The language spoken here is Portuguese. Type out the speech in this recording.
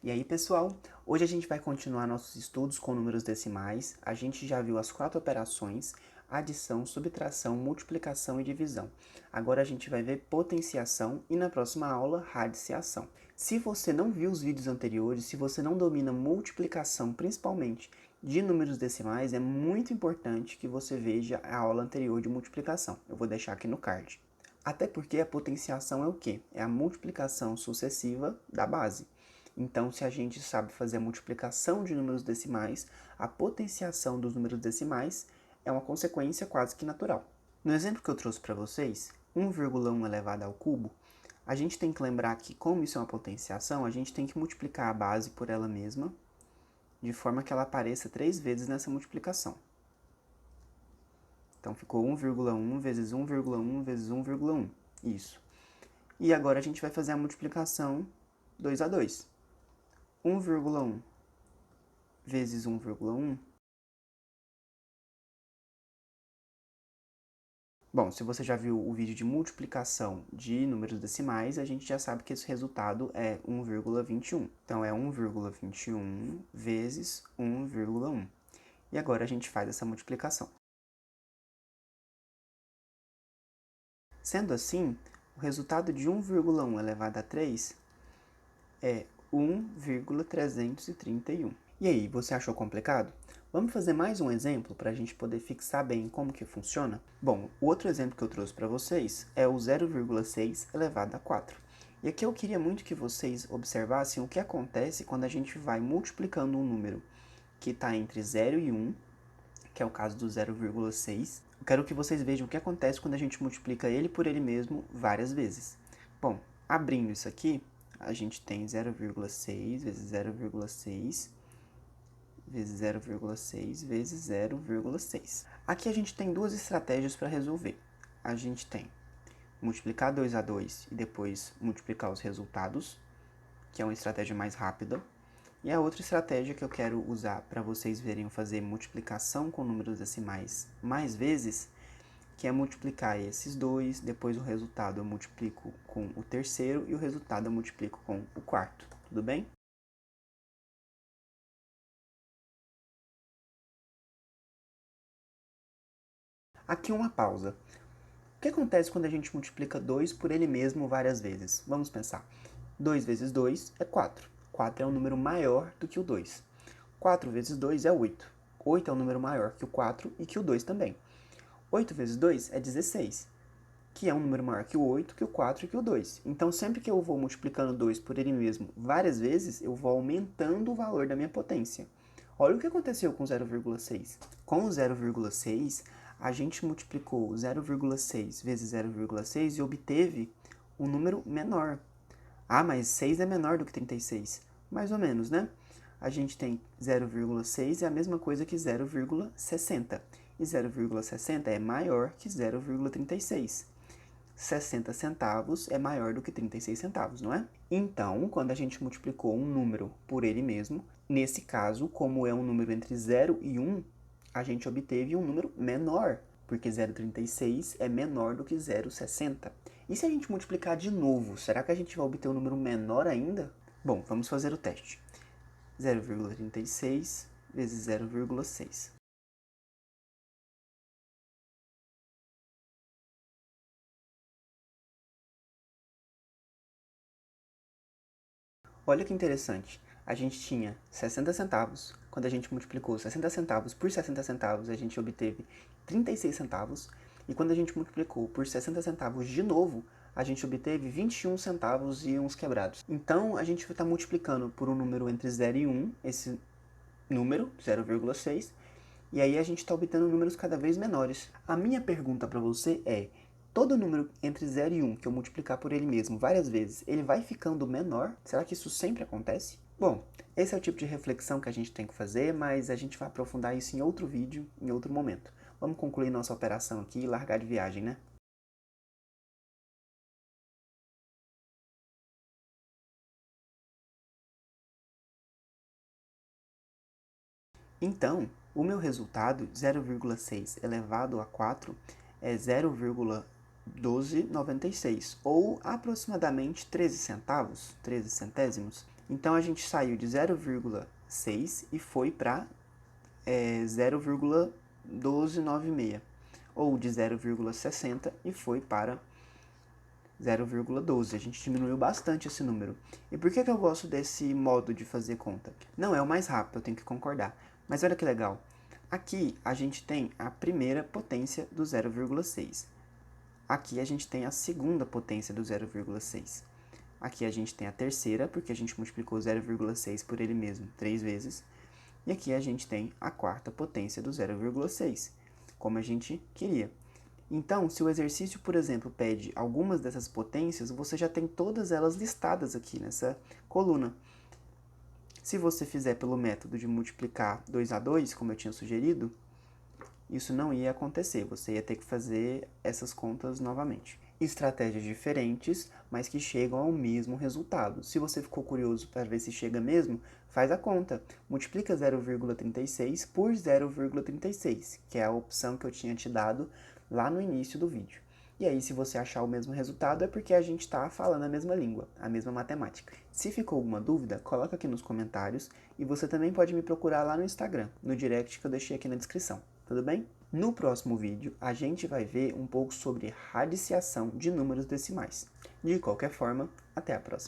E aí, pessoal, hoje a gente vai continuar nossos estudos com números decimais. A gente já viu as 4 operações: adição, subtração, multiplicação e divisão. Agora a gente vai ver potenciação e na próxima aula, radiciação. Se você não viu os vídeos anteriores, se você não domina multiplicação, principalmente de números decimais, é muito importante que você veja a aula anterior de multiplicação. Eu vou deixar aqui no card. Até porque a potenciação é o quê? É a multiplicação sucessiva da base. Então, se a gente sabe fazer a multiplicação de números decimais, a potenciação dos números decimais é uma consequência quase que natural. No exemplo que eu trouxe para vocês, 1,1 elevado ao cubo, a gente tem que lembrar que, como isso é uma potenciação, a gente tem que multiplicar a base por ela mesma, de forma que ela apareça 3 vezes nessa multiplicação. Então, ficou 1,1 vezes 1,1 vezes 1,1. Isso. E agora a gente vai fazer a multiplicação 2 a 2. 1,1 vezes 1,1. Bom, se você já viu o vídeo de multiplicação de números decimais, a gente já sabe que esse resultado é 1,21. Então, é 1,21 vezes 1,1. E agora a gente faz essa multiplicação. Sendo assim, o resultado de 1,1 elevado a 3 é 1,331. E aí, você achou complicado? Vamos fazer mais um exemplo para a gente poder fixar bem como que funciona? Bom, o outro exemplo que eu trouxe para vocês é o 0,6 elevado a 4. E aqui eu queria muito que vocês observassem o que acontece quando a gente vai multiplicando um número que está entre 0 e 1, que é o caso do 0,6. Eu quero que vocês vejam o que acontece quando a gente multiplica ele por ele mesmo várias vezes. Bom, abrindo isso aqui, a gente tem 0,6 vezes 0,6 vezes 0,6 vezes 0,6. Aqui a gente tem duas estratégias para resolver. A gente tem multiplicar 2 a 2 e depois multiplicar os resultados, que é uma estratégia mais rápida. E a outra estratégia que eu quero usar para vocês verem eu fazer multiplicação com números decimais mais vezes, que é multiplicar esses dois, depois o resultado eu multiplico com o terceiro e o resultado eu multiplico com o quarto. Tudo bem? Aqui uma pausa. O que acontece quando a gente multiplica 2 por ele mesmo várias vezes? Vamos pensar. 2 vezes 2 é 4. 4 é um número maior do que o 2. 4 vezes 2 é 8. 8 é um número maior que o 4 e que o 2 também. 8 vezes 2 é 16, que é um número maior que o 8, que o 4 e que o 2. Então, sempre que eu vou multiplicando 2 por ele mesmo várias vezes, eu vou aumentando o valor da minha potência. Olha o que aconteceu com 0,6. Com o 0,6, a gente multiplicou 0,6 vezes 0,6 e obteve um número menor. Ah, mas 6 é menor do que 36. Mais ou menos, né? A gente tem 0,6 é a mesma coisa que 0,60. E 0,60 é maior que 0,36. 60 centavos é maior do que 36 centavos, não é? Então, quando a gente multiplicou um número por ele mesmo, nesse caso, como é um número entre 0 e 1, a gente obteve um número menor, porque 0,36 é menor do que 0,60. E se a gente multiplicar de novo, será que a gente vai obter um número menor ainda? Bom, vamos fazer o teste. 0,36 vezes 0,6. Olha que interessante. A gente tinha 60 centavos. Quando a gente multiplicou 60 centavos por 60 centavos, a gente obteve 36 centavos. E quando a gente multiplicou por 60 centavos de novo, a gente obteve 21 centavos e uns quebrados. Então, a gente está multiplicando por um número entre 0 e 1, esse número, 0,6, e aí a gente está obtendo números cada vez menores. A minha pergunta para você é: todo número entre 0 e 1 que eu multiplicar por ele mesmo várias vezes, ele vai ficando menor? Será que isso sempre acontece? Bom, esse é o tipo de reflexão que a gente tem que fazer, mas a gente vai aprofundar isso em outro vídeo, em outro momento. Vamos concluir nossa operação aqui e largar de viagem, né? Então, o meu resultado, 0,6 elevado a 4, é 0,1296, ou aproximadamente 13 centavos, 13 centésimos. Então, a gente saiu de 0,6 e foi para 0,1296. Ou de 0,60 e foi para 0,12. A gente diminuiu bastante esse número. E por que eu gosto desse modo de fazer conta? Não é o mais rápido, eu tenho que concordar. Mas olha que legal. Aqui a gente tem a primeira potência do 0,6. Aqui a gente tem a segunda potência do 0,6. Aqui a gente tem a terceira, porque a gente multiplicou 0,6 por ele mesmo 3 vezes. E aqui a gente tem a quarta potência do 0,6, como a gente queria. Então, se o exercício, por exemplo, pede algumas dessas potências, você já tem todas elas listadas aqui nessa coluna. Se você fizer pelo método de multiplicar 2 a 2, como eu tinha sugerido, isso não ia acontecer, você ia ter que fazer essas contas novamente. Estratégias diferentes, mas que chegam ao mesmo resultado. Se você ficou curioso para ver se chega mesmo, faz a conta. Multiplica 0,36 por 0,36, que é a opção que eu tinha te dado lá no início do vídeo. E aí, se você achar o mesmo resultado, é porque a gente está falando a mesma língua, a mesma matemática. Se ficou alguma dúvida, coloca aqui nos comentários e você também pode me procurar lá no Instagram, no direct que eu deixei aqui na descrição. Tudo bem? No próximo vídeo, a gente vai ver um pouco sobre radiciação de números decimais. De qualquer forma, até a próxima.